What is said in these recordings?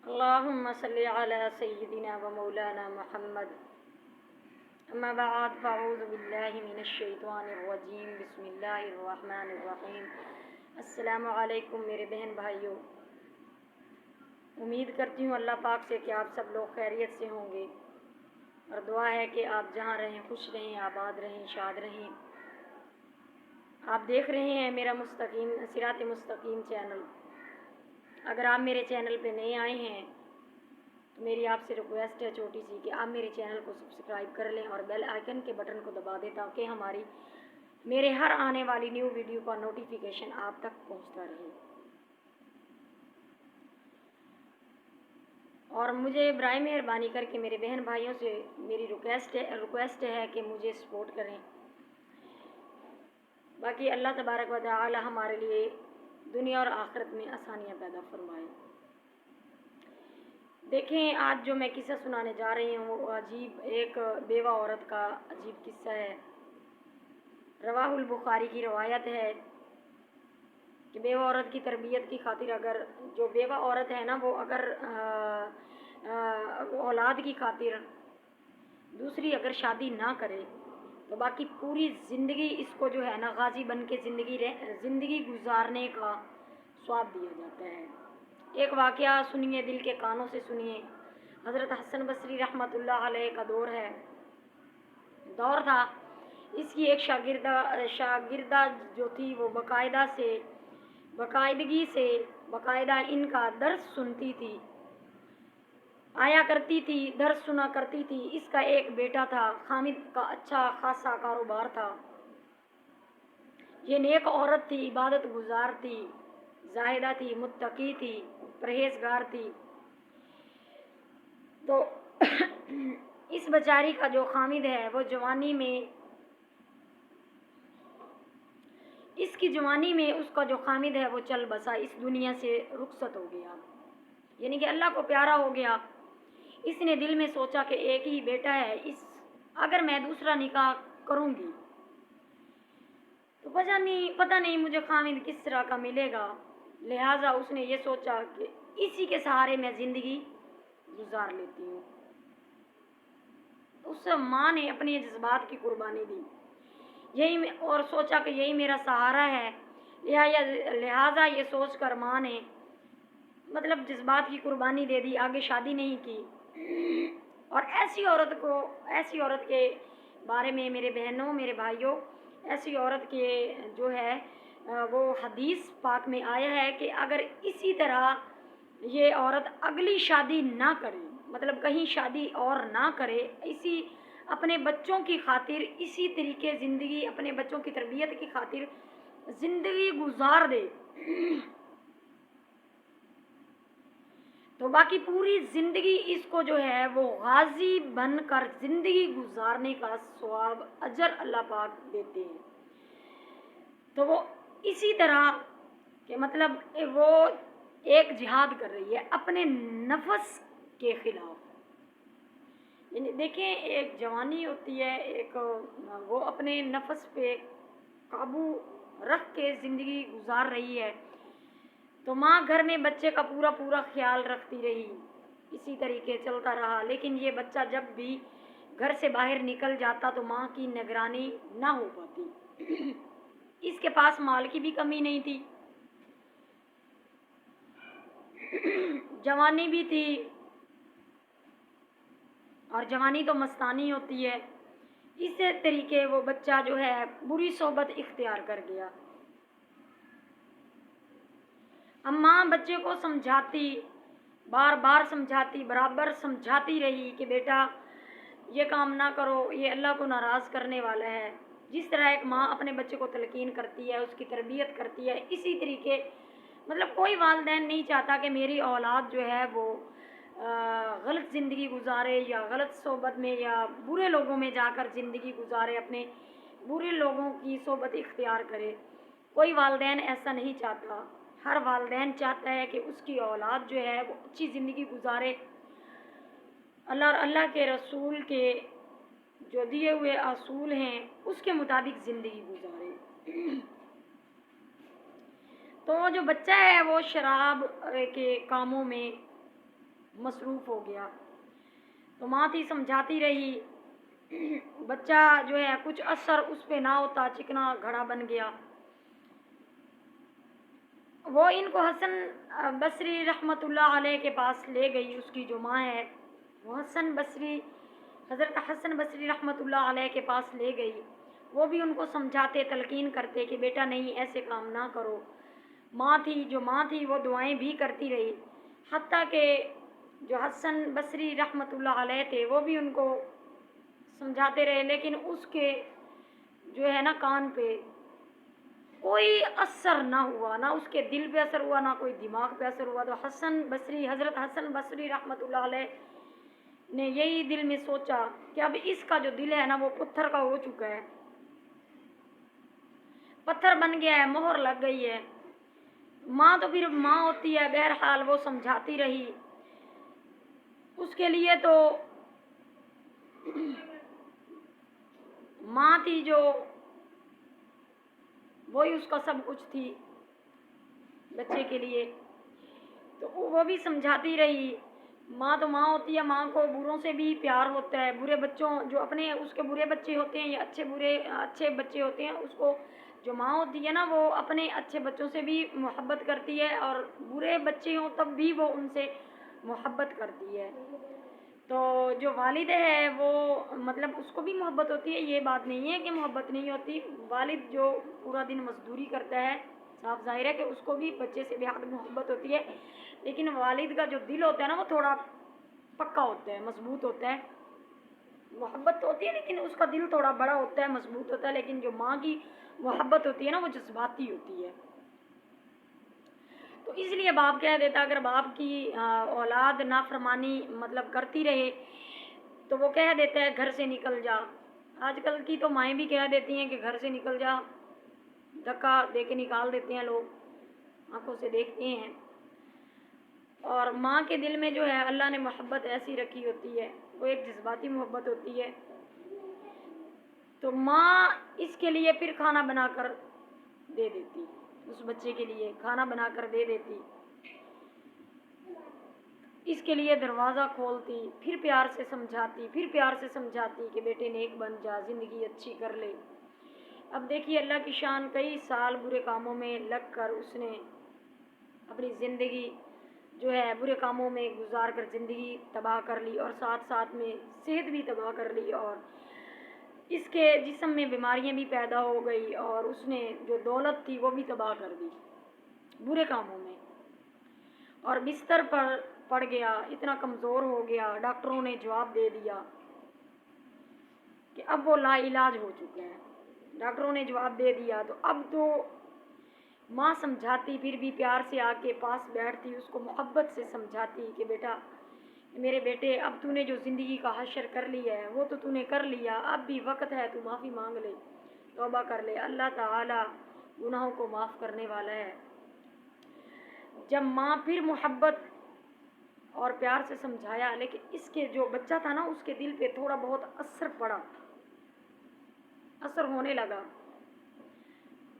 اللهم صل على سيدنا ومولانا محمد اما بعد فاعوذ باللہ من الشیطان الرجیم بسم اللہ الرحمن الرحیم۔ السلام علیکم میرے بہن بھائیوں، امید کرتی ہوں اللہ پاک سے کہ آپ سب لوگ خیریت سے ہوں گے، اور دعا ہے کہ آپ جہاں رہیں خوش رہیں، آباد رہیں، شاد رہیں۔ آپ دیکھ رہے ہیں میرا صراط مستقیم چینل۔ اگر آپ میرے چینل پہ نئے آئے ہیں تو میری آپ سے ریکویسٹ ہے چھوٹی سی کہ آپ میرے چینل کو سبسکرائب کر لیں اور بیل آئیکن کے بٹن کو دبا دیں تاکہ میرے ہر آنے والی نیو ویڈیو کا نوٹیفیکیشن آپ تک پہنچتا رہے۔ اور مجھے برائے مہربانی کر کے میرے بہن بھائیوں سے میری ریکویسٹ ہے کہ مجھے سپورٹ کریں۔ باقی اللہ تبارک و تعالی ہمارے لیے دنیا اور آخرت میں آسانیاں پیدا فرمائے۔ دیکھیں، آج جو میں قصہ سنانے جا رہی ہوں وہ ایک بیوہ عورت کا عجیب قصہ ہے۔ رواہ البخاری کی روایت ہے کہ بیوہ عورت کی تربیت کی خاطر اگر جو بیوہ عورت ہے نا وہ اگر اولاد کی خاطر دوسری اگر شادی نہ کرے تو باقی پوری زندگی اس کو جو ہے نا غازی بن کے زندگی گزارنے کا ثواب دیا جاتا ہے۔ ایک واقعہ سنیے، دل کے کانوں سے سنیے۔ حضرت حسن بصری رحمۃ اللہ علیہ کا دور تھا۔ اس کی ایک شاگردہ جو تھی وہ باقاعدہ ان کا درس سنتی تھی، آیا کرتی تھی، درس سنا کرتی تھی۔ اس کا ایک بیٹا تھا، خامد کا اچھا خاصا کاروبار تھا۔ یہ نیک عورت تھی، عبادت گزار تھی، زاہدہ تھی، متقی تھی، پرہیزگار تھی۔ تو اس بیچاری کا جو خامد ہے وہ جوانی میں اس کا جو خامد ہے وہ چل بسا، اس دنیا سے رخصت ہو گیا، یعنی کہ اللہ کو پیارا ہو گیا۔ اس نے دل میں سوچا کہ ایک ہی بیٹا ہے، اگر میں دوسرا نکاح کروں گی تو پتہ نہیں مجھے خامد کس طرح کا ملے گا، لہٰذا اس نے یہ سوچا کہ اسی کے سہارے میں زندگی گزار لیتی ہوں۔ اس ماں نے اپنے جذبات کی قربانی دی اور سوچا کہ یہی میرا سہارا ہے، لہٰذا یہ سوچ کر ماں نے جذبات کی قربانی دے دی، آگے شادی نہیں کی۔ اور ایسی عورت کے بارے میں میرے بہنوں، میرے بھائیوں، ایسی عورت کے جو ہے وہ حدیث پاک میں آیا ہے کہ اگر اسی طرح یہ عورت اگلی شادی نہ کرے، کہیں شادی اور نہ کرے، اپنے بچوں کی خاطر اسی طریقے زندگی، اپنے بچوں کی تربیت کی خاطر زندگی گزار دے تو باقی پوری زندگی اس کو جو ہے وہ غازی بن کر زندگی گزارنے کا ثواب اجر اللہ پاک دیتے ہیں۔ تو وہ اسی طرح کہ وہ ایک جہاد کر رہی ہے اپنے نفس کے خلاف، یعنی دیکھیں ایک جوانی ہوتی ہے، ایک وہ اپنے نفس پہ قابو رکھ کے زندگی گزار رہی ہے۔ تو ماں گھر میں بچے کا پورا خیال رکھتی رہی، اسی طریقے چلتا رہا، لیکن یہ بچہ جب بھی گھر سے باہر نکل جاتا تو ماں کی نگرانی نہ ہو پاتی۔ اس کے پاس مال کی بھی کمی نہیں تھی، جوانی بھی تھی، اور جوانی تو مستانی ہوتی ہے۔ اس طریقے وہ بچہ جو ہے بری صحبت اختیار کر گیا۔ اماں بچے کو بار سمجھاتی، برابر سمجھاتی رہی کہ بیٹا یہ کام نہ کرو، یہ اللہ کو ناراض کرنے والا ہے۔ جس طرح ایک ماں اپنے بچے کو تلقین کرتی ہے، اس کی تربیت کرتی ہے، اسی طریقے کوئی والدین نہیں چاہتا کہ میری اولاد جو ہے وہ غلط زندگی گزارے یا غلط صحبت میں یا برے لوگوں میں جا کر زندگی گزارے، اپنے برے لوگوں کی صحبت اختیار کرے۔ کوئی والدین ایسا نہیں چاہتا۔ ہر والدین چاہتا ہے کہ اس کی اولاد جو ہے وہ اچھی زندگی گزارے، اللہ اور اللہ کے رسول کے جو دیے ہوئے اصول ہیں اس کے مطابق زندگی گزارے۔ تو جو بچہ ہے وہ شراب کے کاموں میں मसरूफ़ हो गया। तो माँ थी समझाती रही, बच्चा जो है कुछ असर उस पे ना होता, चिकना घड़ा बन गया। वो इनको हसन बसरी रहमतुल्लाह अलैह के पास ले गई, उसकी जो माँ है वो हज़रत हसन बसरी रहमतुल्लाह अलैह के पास ले गई। वो भी उनको समझाते, तलकीन करते कि बेटा नहीं ऐसे काम ना करो। जो माँ थी वो दुआएं भी करती रही, हत्ता कि जो हसन बसरी रहमतुल्लाह अलैह थे वो भी उनको समझाते रहे, लेकिन उसके जो है ना कान पे कोई असर ना हुआ, ना उसके दिल पे असर हुआ, ना कोई दिमाग पे असर हुआ। तो हज़रत हसन बसरी रहमतुल्लाह अलैह ने यही दिल में सोचा कि अब इसका जो दिल है ना वो पत्थर का हो चुका है, पत्थर बन गया है, मोहर लग गई है। माँ तो फिर माँ होती है, बहरहाल वो समझाती रही। उसके लिए तो माँ थी जो वही उसका सब कुछ थी बच्चे के लिए, तो वो भी समझाती रही। माँ तो माँ होती है, माँ को बुरों से भी प्यार होता है। बुरे बच्चों जो अपने उसके बुरे बच्चे होते हैं या अच्छे बच्चे होते हैं, उसको जो माँ होती है ना वो अपने अच्छे बच्चों से भी मोहब्बत करती है, और बुरे बच्चे हों तब भी वो उनसे मोहब्बत करती है। तो जो वालिद है वो मतलब उसको भी मोहब्बत होती है, ये बात नहीं है कि मोहब्बत नहीं होती। वालिद जो पूरा दिन मजदूरी करता है, साफ जाहिर है कि उसको भी बच्चे से बेहद मोहब्बत होती है, लेकिन वालिद का जो दिल होता है ना वो थोड़ा पक्का होता है, मजबूत होता है। मोहब्बत तो होती है लेकिन उसका दिल थोड़ा बड़ा होता है, मजबूत होता है। लेकिन जो माँ की मोहब्बत होती है ना वो जज्बाती होती है। तो इसलिए बाप कह देता, अगर बाप की औलाद नाफरमानी मतलब करती रहे तो वो कह देता है घर से निकल जा। आजकल की तो माएँ भी कह देती हैं कि घर से निकल जा, धक्का दे के निकाल देते हैं लोग, आंखों से देखते हैं। और माँ के दिल में जो है अल्लाह ने मोहब्बत ऐसी रखी होती है, वो एक जज्बाती मोहब्बत होती है। तो माँ इसके लिए फिर खाना बनाकर दे देती, उस बच्चे के लिए खाना बनाकर दे देती, इसके लिए दरवाज़ा खोलती, फिर प्यार से समझाती कि बेटे नेक बन जा, ज़िंदगी अच्छी कर ले। अब देखिए अल्लाह की शान, कई साल बुरे कामों में लग कर उसने अपनी ज़िंदगी जो है बुरे कामों में गुजार कर ज़िंदगी तबाह कर ली, और साथ साथ में सेहत भी तबाह कर ली, और इसके जिस्म में बीमारियां भी पैदा हो गई, और उसने जो दौलत थी वो भी तबाह कर दी बुरे कामों में। और बिस्तर पर पड़ गया, इतना कमज़ोर हो गया, डॉक्टरों ने जवाब दे दिया कि अब वो लाइलाज हो चुका है। डॉक्टरों ने जवाब दे दिया तो अब तो माँ समझाती, फिर भी प्यार से आके पास बैठती, उसको मोहब्बत से समझाती कि बेटा मेरे बेटे, अब तूने जो ज़िंदगी का हशर कर लिया है वो तो तूने कर लिया, अब भी वक्त है, तू माफ़ी मांग ले, तौबा कर ले, अल्लाह ताला गुनाहों को माफ़ करने वाला है। जब माँ फिर मोहब्बत और प्यार से समझाया, लेकिन इसके जो बच्चा था ना उसके दिल पे थोड़ा बहुत असर होने लगा,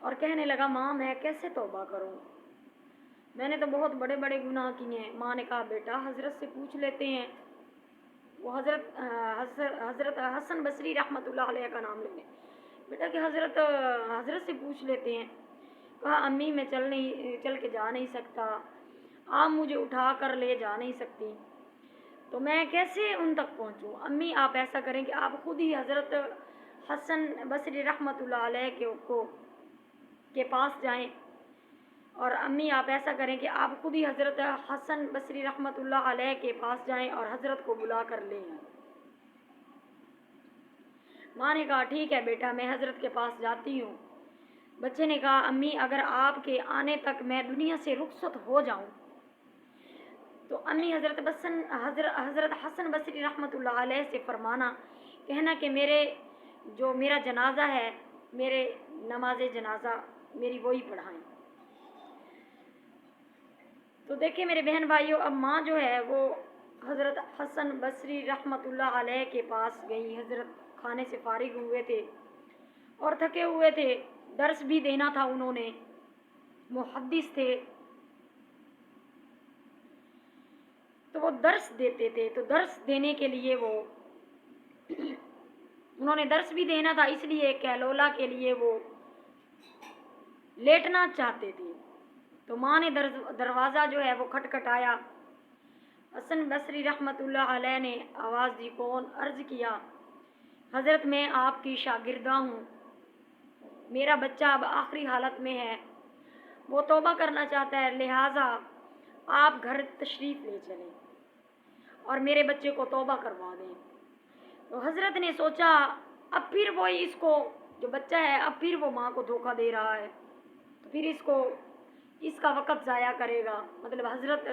और कहने लगा माँ मैं कैसे तौबा करूँ, मैंने तो बहुत बड़े बड़े गुनाह किए हैं। माँ ने कहा बेटा हज़रत से पूछ लेते हैं, वो हज़रत हसन बसरी रहमतुल्लाह अलैह का नाम लेने, बेटा कि हज़रत से पूछ लेते हैं। कहा अम्मी मैं चल के जा नहीं सकता, आप मुझे उठा कर ले जा नहीं सकती, तो मैं कैसे उन तक पहुँचूँ। अम्मी आप ऐसा करें कि आप खुद ही हज़रत हसन बसरी रहमतुल्लाह अलैह के पास जाएं, और अम्मी आप ऐसा करें कि आप खुद ही हज़रत हसन बसरी रहमतुल्लाह अलैह के पास जाएं और हज़रत को बुला कर ले आएं। माँ ने कहा ठीक है बेटा, मैं हज़रत के पास जाती हूँ। बच्चे ने कहा अम्मी अगर आपके आने तक मैं दुनिया से रुखसत हो जाऊँ तो अम्मी हज़रत हसन बसरी रहमतुल्लाह अलैह से फरमाना, कहना कि मेरा जनाजा है, मेरे नमाज जनाजा मेरी वही पढ़ाएं। तो देखिए मेरे बहन भाइयों, अब माँ जो है वो हज़रत हसन बसरी रहमतुल्लाह अलैह के पास गई। हज़रत खाने से फारिग हुए थे और थके हुए थे, दर्स भी देना था उन्होंने, मुहद्दिस थे। तो वो दर्स देते थे। तो दर्स देने के लिए उन्होंने दर्स भी देना था, इसलिए कैलोला के लिए वो लेटना चाहते थे। तो माँ ने दरवाज़ा जो है वो खटखटाया। हसन बसरी रहमतुल्लाह अलैह ने आवाज़ दी, कौन? अर्ज़ किया, हज़रत मैं आपकी शागिर्दा हूँ, मेरा बच्चा अब आखिरी हालत में है, वो तौबा करना चाहता है, लिहाजा आप घर तशरीफ़ ले चलें और मेरे बच्चे को तौबा करवा दें। तो हज़रत ने सोचा अब फिर वो इसको, जो बच्चा है, अब फिर वो माँ को धोखा दे रहा है, तो फिर इसका वक़्त ज़ाया करेगा। मतलब हज़रत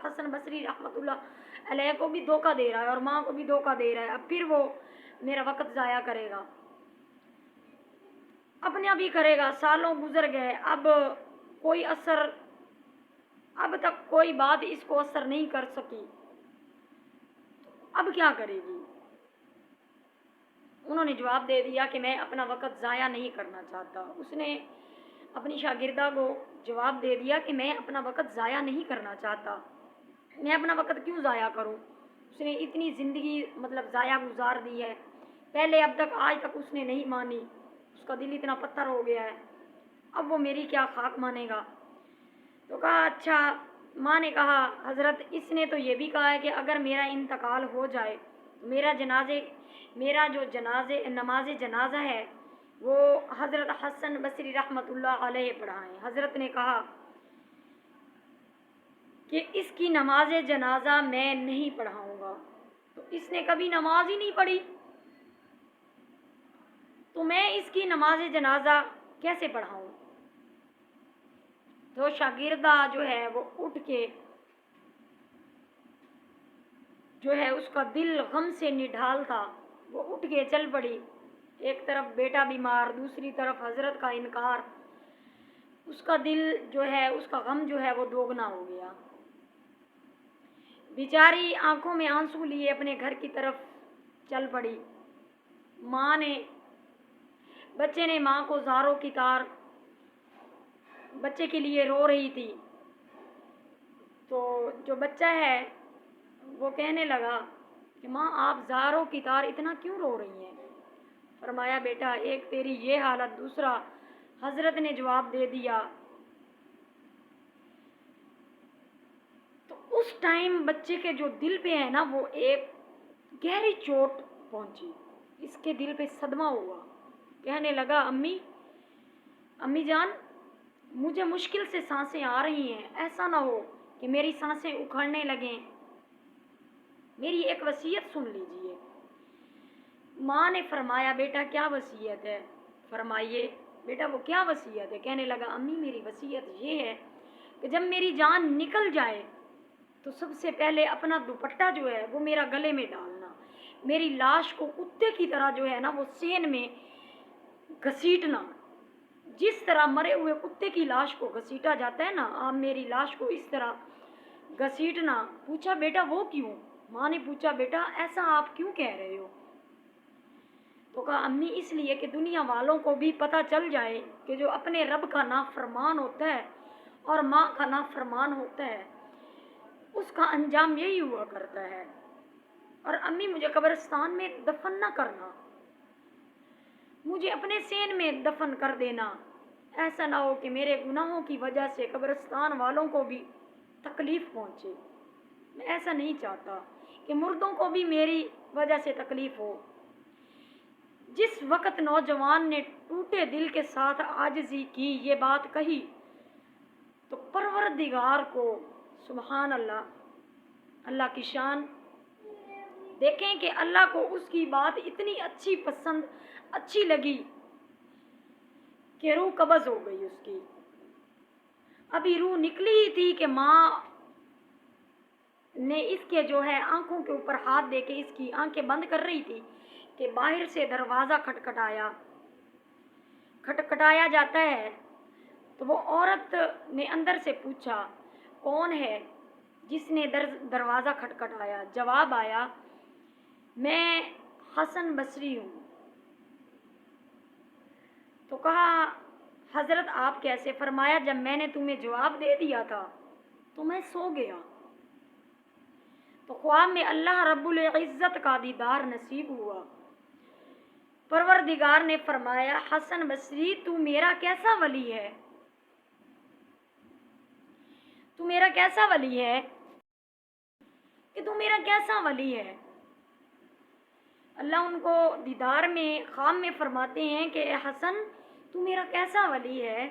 हसन बसरी रहमतुल्लाह अलैह को भी धोखा दे रहा है और माँ को भी धोखा दे रहा है, अब फिर वो मेरा वक़्त ज़ाया करेगा, अपने भी करेगा। सालों गुजर गए, अब तक कोई बात इसको असर नहीं कर सकी, अब क्या करेगी? उन्होंने जवाब दे दिया कि मैं अपना वक़्त ज़ाया नहीं करना चाहता। उसने अपनी शागिर्दा को जवाब दे दिया कि मैं अपना वक़्त ज़ाया नहीं करना चाहता, मैं अपना वक़्त क्यों ज़ाया करूं? उसने इतनी ज़िंदगी मतलब ज़ाया गुजार दी है, पहले अब तक आज तक उसने नहीं मानी, उसका दिल इतना पत्थर हो गया है, अब वो मेरी क्या खाक मानेगा? तो कहा अच्छा। माँ ने कहा, हज़रत इसने तो ये भी कहा है कि अगर मेरा इंतकाल हो जाए तो मेरा जो नमाज जनाजा है वो हज़रत हसन बसरी रहमतुल्लाह अलैह पढ़ाएं। हज़रत ने कहा कि इसकी नमाज जनाजा मैं नहीं पढ़ाऊँगा। तो इसने कभी नमाज ही नहीं पढ़ी, तो मैं इसकी नमाज जनाजा कैसे पढ़ाऊँ? तो शागिर्दा जो है वो उठ के, जो है उसका दिल गम से निढाल था, वो उठ के चल पड़ी। एक तरफ बेटा बीमार, दूसरी तरफ हज़रत का इनकार, उसका दिल जो है, उसका गम जो है वो दोगुना हो गया। बेचारी आंखों में आंसू लिए अपने घर की तरफ चल पड़ी। बच्चे ने माँ को ज़ारों की तार बच्चे के लिए रो रही थी। तो जो बच्चा है वो कहने लगा कि माँ आप ज़ारों की तार इतना क्यों रो रही हैं? फरमाया, बेटा एक तेरी ये हालत, दूसरा हज़रत ने जवाब दे दिया। तो उस टाइम बच्चे के जो दिल पे है ना, वो एक गहरी चोट पहुंची, इसके दिल पे सदमा हुआ। कहने लगा, अम्मी जान, मुझे मुश्किल से सांसें आ रही हैं, ऐसा ना हो कि मेरी सांसें उखड़ने लगें, मेरी एक वसीयत सुन लीजिए। माँ ने फरमाया, बेटा क्या वसीयत है? फरमाइए बेटा वो क्या वसीयत है? कहने लगा, अम्मी मेरी वसीयत ये है कि जब मेरी जान निकल जाए तो सबसे पहले अपना दुपट्टा जो है वो मेरा गले में डालना, मेरी लाश को कुत्ते की तरह जो है ना वो सेन में घसीटना, जिस तरह मरे हुए कुत्ते की लाश को घसीटा जाता है ना, आप मेरी लाश को इस तरह घसीटना। पूछा, बेटा वो क्यों? माँ ने पूछा, बेटा ऐसा आप क्यों कह रहे हो? तो कहा, अम्मी इसलिए कि दुनिया वालों को भी पता चल जाए कि जो अपने रब का नाफरमान होता है और माँ का नाफरमान होता है उसका अंजाम यही हुआ करता है। और अम्मी मुझे कब्रिस्तान में दफन न करना, मुझे अपने सेन में दफन कर देना, ऐसा ना हो कि मेरे गुनाहों की वजह से कब्रिस्तान वालों को भी तकलीफ़ पहुँचे। मैं ऐसा नहीं चाहता कि मुर्दों को भी मेरी वजह से तकलीफ़ हो। जिस वक़्त नौजवान ने टूटे दिल के साथ आजिज़ी की ये बात कही तो परवरदिगार को, सुभान अल्लाह, अल्लाह की शान देखें कि अल्लाह को उसकी बात इतनी अच्छी लगी कि रूह कब्ज़ हो गई उसकी। अभी रूह निकली ही थी कि माँ ने इसके जो है आंखों के ऊपर हाथ दे के इसकी आंखें बंद कर रही थी कि बाहर से दरवाज़ा खटखटाया जाता है। तो वो औरत ने अंदर से पूछा, कौन है जिसने दरवाज़ा खटखटाया? जवाब आया, मैं हसन बसरी हूँ। तो कहा, हज़रत आप कैसे? फरमाया, जब मैंने तुम्हें जवाब दे दिया था तो मैं सो गया, تو خواب میں اللہ رب العزت کا دیدار نصیب ہوا۔ پروردگار نے فرمایا حسن بصری تو میرا کیسا ولی ہے، تو میرا کیسا ولی ہے، کہ تو میرا کیسا ولی ہے۔ اللہ ان کو دیدار میں خواب میں فرماتے ہیں کہ اے حسن تو میرا کیسا ولی ہے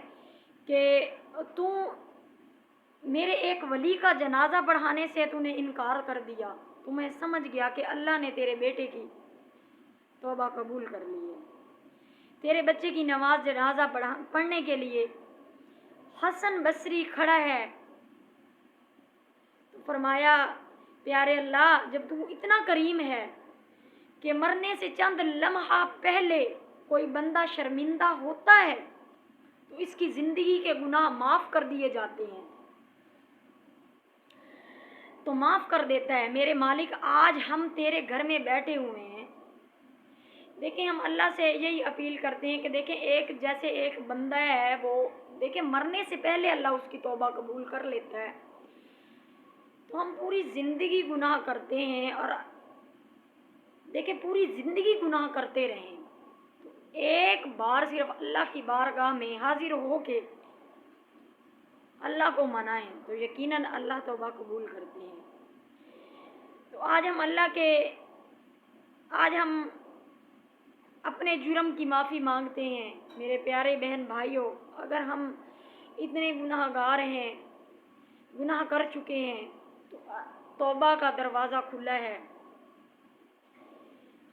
کہ تو میرے ایک ولی کا جنازہ پڑھانے سے تو نے انکار کر دیا، تو میں سمجھ گیا کہ اللہ نے تیرے بیٹے کی توبہ قبول کر لی ہے۔ تیرے بچے کی نماز جنازہ پڑھنے کے لیے حسن بصری کھڑا ہے۔ تو فرمایا پیارے اللہ جب تو اتنا کریم ہے کہ مرنے سے چند لمحہ پہلے کوئی بندہ شرمندہ ہوتا ہے تو اس کی زندگی کے گناہ معاف کر دیے جاتے ہیں، تو معاف کر دیتا ہے۔ میرے مالک آج ہم تیرے گھر میں بیٹھے ہوئے ہیں، دیکھیں ہم اللہ سے یہی اپیل کرتے ہیں کہ دیکھیں ایک بندہ ہے وہ دیکھیں مرنے سے پہلے اللہ اس کی توبہ قبول کر لیتا ہے، تو ہم پوری زندگی گناہ کرتے ہیں اور دیکھیں پوری زندگی گناہ کرتے رہیں، ایک بار صرف اللہ کی بارگاہ میں حاضر ہو کے اللہ کو منائیں تو یقیناً اللہ توبہ قبول کرتے ہیں۔ تو آج ہم اپنے جرم کی معافی مانگتے ہیں۔ میرے پیارے بہن بھائیوں، اگر ہم اتنے گناہ گار ہیں، گناہ کر چکے ہیں تو توبہ کا دروازہ کھلا ہے۔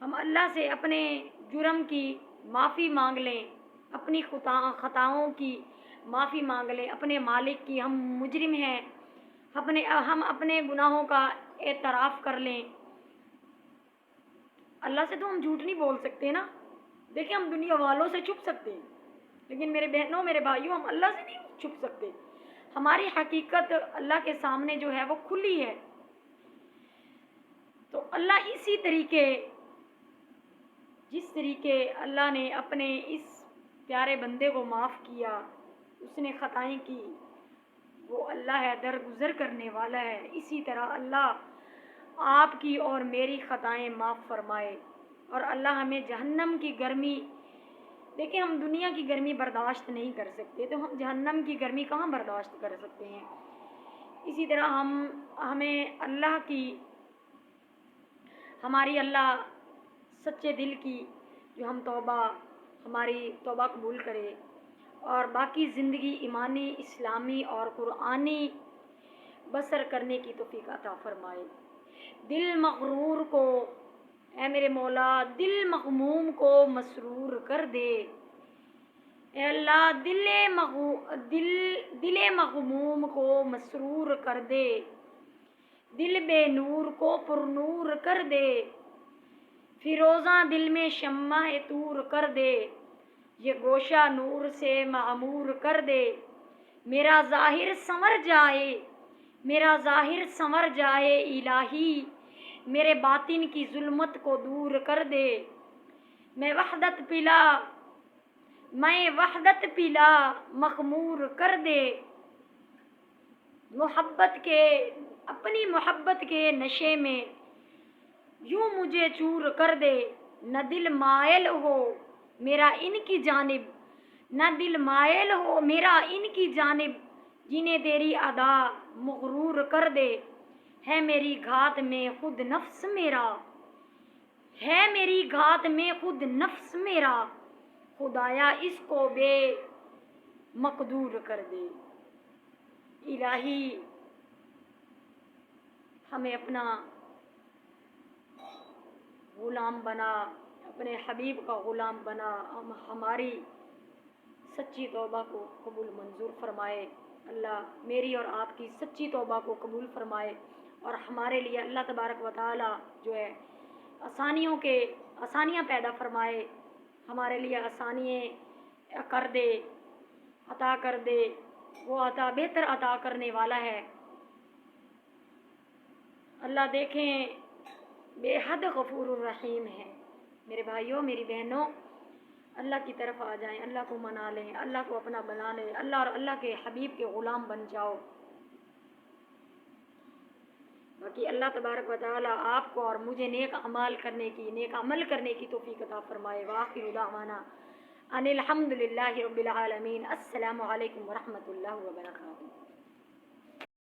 ہم اللہ سے اپنے جرم کی معافی مانگ لیں، اپنی خطاؤں کی معافی مانگ لیں، اپنے مالک کی، ہم مجرم ہیں، ہم اپنے گناہوں کا اعتراف کر لیں۔ اللہ سے تو ہم جھوٹ نہیں بول سکتے نا، دیکھیں ہم دنیا والوں سے چھپ سکتے ہیں لیکن میرے بہنوں میرے بھائیوں ہم اللہ سے نہیں چھپ سکتے۔ ہماری حقیقت اللہ کے سامنے جو ہے وہ کھلی ہے۔ تو اللہ جس طریقے اللہ نے اپنے اس پیارے بندے کو معاف کیا، اس نے خطائیں کی، وہ اللہ ہے درگزر کرنے والا ہے، اسی طرح اللہ آپ کی اور میری خطائیں معاف فرمائے اور اللہ ہمیں جہنم کی گرمی، دیکھیں ہم دنیا کی گرمی برداشت نہیں کر سکتے تو ہم جہنم کی گرمی کہاں برداشت کر سکتے ہیں۔ اسی طرح ہمیں ہماری اللہ سچے دل کی جو ہماری توبہ قبول کرے اور باقی زندگی ایمانی، اسلامی اور قرآنی بسر کرنے کی توفیق عطا فرمائے۔ دل مغرور کو اے میرے مولا، دل مغموم کو مسرور کر دے۔ اے اللہ دل مغموم کو مسرور کر دے، دل بے نور کو پر نور کر دے، فیروزاں دل میں شمع طور کر دے، یہ گوشہ نور سے معمور کر دے۔ میرا ظاہر سنور جائے الہی، میرے باطن کی ظلمت کو دور کر دے۔ میں وحدت پلا مخمور کر دے، اپنی محبت کے نشے میں یوں مجھے چور کر دے۔ نہ دل مائل ہو میرا ان کی جانب، جنہیں تیری ادا مغرور کر دے۔ ہے میری گھات میں خود نفس میرا، خدایا اس کو بے مقدور کر دے۔ الہی ہمیں اپنا غلام بنا، اپنے حبیب کا غلام بنا، ہماری سچی توبہ کو قبول منظور فرمائے۔ اللہ میری اور آپ کی سچی توبہ کو قبول فرمائے اور ہمارے لیے اللہ تبارک و تعالی جو ہے آسانیاں پیدا فرمائے، ہمارے لیے آسانیاں عطا کر دے، وہ بہتر عطا کرنے والا ہے۔ اللہ دیکھیں بے حد غفور الرحیم ہے۔ میرے بھائیوں میری بہنوں، اللہ کی طرف آ جائیں، اللہ کو منا لیں، اللہ کو اپنا بنا لیں، اللہ اور اللہ کے حبیب کے غلام بن جاؤ۔ باقی کہ اللہ تبارک و تعالی آپ کو اور مجھے نیک عمل کرنے کی توفیق عطا فرمائے۔ وآخر دعوانا ان الحمد للہ رب العالمین۔ السلام علیکم ورحمۃ اللہ وبرکاتہ۔